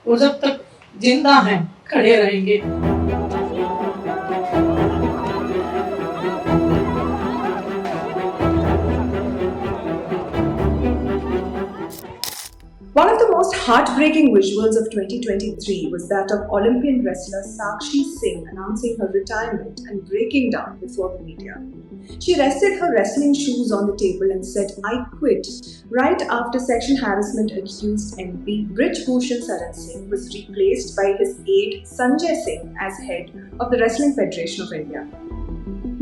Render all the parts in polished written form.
वो जब तक जिंदा हैं खड़े रहेंगे। One of the most heartbreaking visuals of 2023 was that of Olympian wrestler Singh announcing her retirement and breaking down before the media. She rested her wrestling shoes on the table and said, "I quit," right after sexual harassment accused MP Bhushan Saran was replaced by his aide Sanjay Singh as head of the Wrestling Federation of India.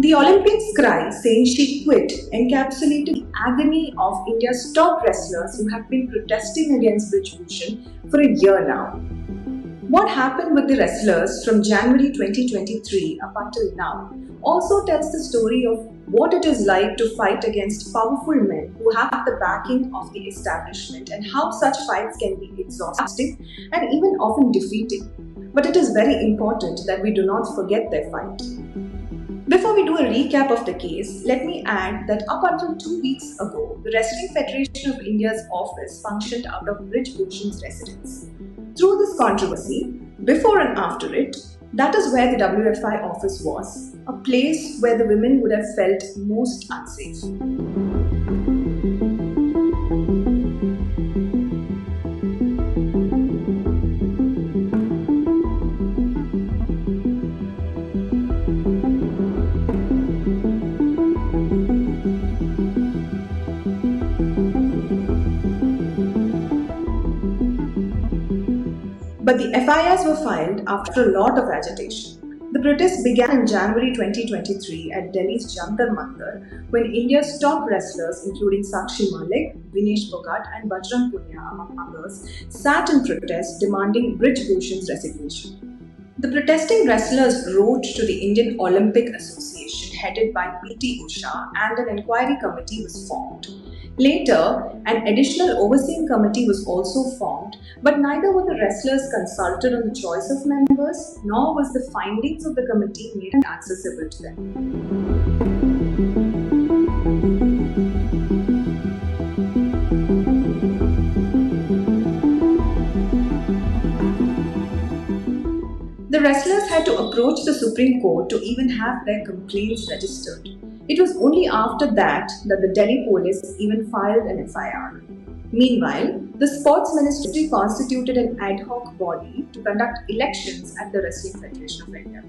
The Olympians' cry, saying she quit, encapsulated the agony of India's top wrestlers who have been protesting against Bhushan for a year now. What happened with the wrestlers from January 2023 up until now also tells the story of what it is like to fight against powerful men who have the backing of the establishment and how such fights can be exhausting and even often defeating. But it is very important that we do not forget their fight. Before we do a recap of the case, let me add that up until 2 weeks ago, the Wrestling Federation of India's office functioned out of Bhushan's residence. Through this controversy, before and after it, that is where the WFI office was, a place where the women would have felt most unsafe. But the FIRs were filed after a lot of agitation. The protests began in January 2023 at Delhi's Jantar Mantar when India's top wrestlers, including Sakshi Malik, Vinesh Phogat, and Bajrang Punia, among others, sat in protest demanding Brij Bhushan's resignation. The protesting wrestlers wrote to the Indian Olympic Association, headed by PT Usha, and an inquiry committee was formed. Later, an additional overseeing committee was also formed, but neither were the wrestlers consulted on the choice of members, nor was the findings of the committee made accessible to them. The wrestlers had to approach the Supreme Court to even have their complaints registered. It was only after that the Delhi police even filed an FIR. Meanwhile, the Sports Ministry constituted an ad hoc body to conduct elections at the Wrestling Federation of India.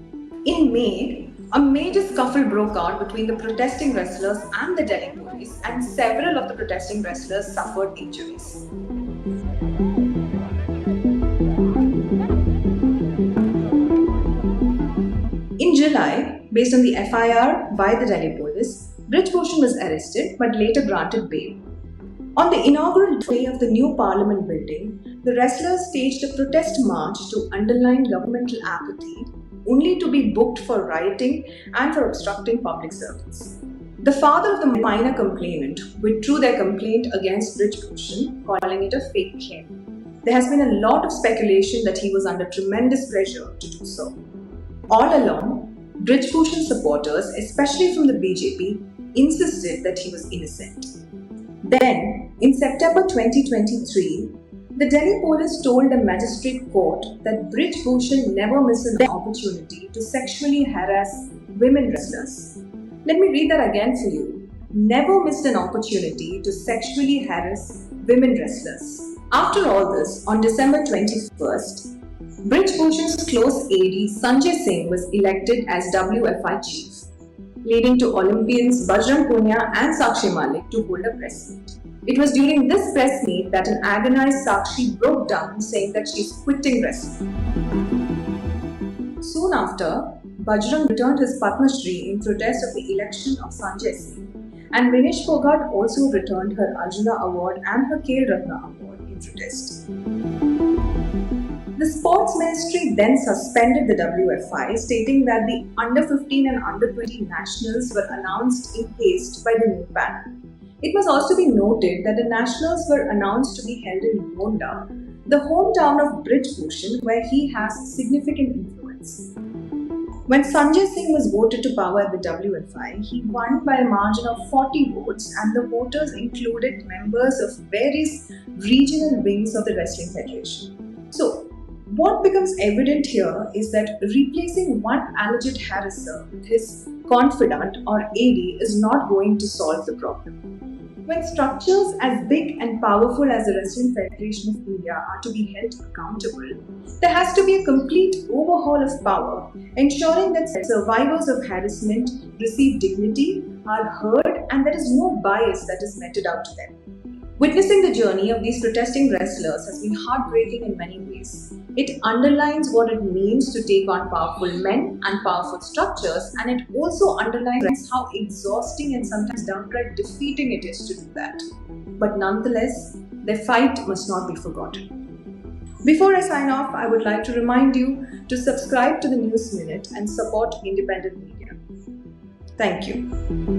In May, a major scuffle broke out between the protesting wrestlers and the Delhi police, and several of the protesting wrestlers suffered injuries. In July, based on the FIR by the Delhi police, Brij Bhushan was arrested but later granted bail. On the inaugural day of the new parliament building, the wrestlers staged a protest march to underline governmental apathy, only to be booked for rioting and for obstructing public service. The father of the minor complainant withdrew their complaint against Brij Bhushan, calling it a fake claim. There has been a lot of speculation that he was under tremendous pressure to do so. All along, Brij Bhushan supporters, especially from the BJP, insisted that he was innocent. Then, in September 2023, the Delhi police told a magistrate court that Brij Bhushan never missed an opportunity to sexually harass women wrestlers. Let me read that again for you. Never missed an opportunity to sexually harass women wrestlers. After all this, on December 21st, Brij Bhushan's close aide Sanjay Singh was elected as WFI chief, leading to Olympians Bajrang Punia and Sakshi Malik to hold a press meet. It was during this press meet that an agonized Sakshi broke down, saying that she's quitting wrestling. Soon after, Bajrang returned his Padma Shri in protest of the election of Sanjay Singh, and Vinesh Phogat also returned her Arjuna Award and her Khel Ratna Award in protest. The Sports Ministry then suspended the WFI, stating that the under-15 and under-20 nationals were announced in haste by the new panel. It must also be noted that the nationals were announced to be held in Gonda, the hometown of Brij Bhushan, where he has significant influence. When Sanjay Singh was voted to power at the WFI, he won by a margin of 40 votes, and the voters included members of various regional wings of the Wrestling Federation. So, What becomes evident here is that replacing one alleged harasser with his confidant or AD is not going to solve the problem. When structures as big and powerful as the Wrestling Federation of India are to be held accountable, there has to be a complete overhaul of power, ensuring that survivors of harassment receive dignity, are heard, and there is no bias that is meted out to them. Witnessing the journey of these protesting wrestlers has been heartbreaking in many ways. It underlines what it means to take on powerful men and powerful structures, and it also underlines how exhausting and sometimes downright defeating it is to do that. But nonetheless, their fight must not be forgotten. Before I sign off, I would like to remind you to subscribe to the News Minute and support independent media. Thank you.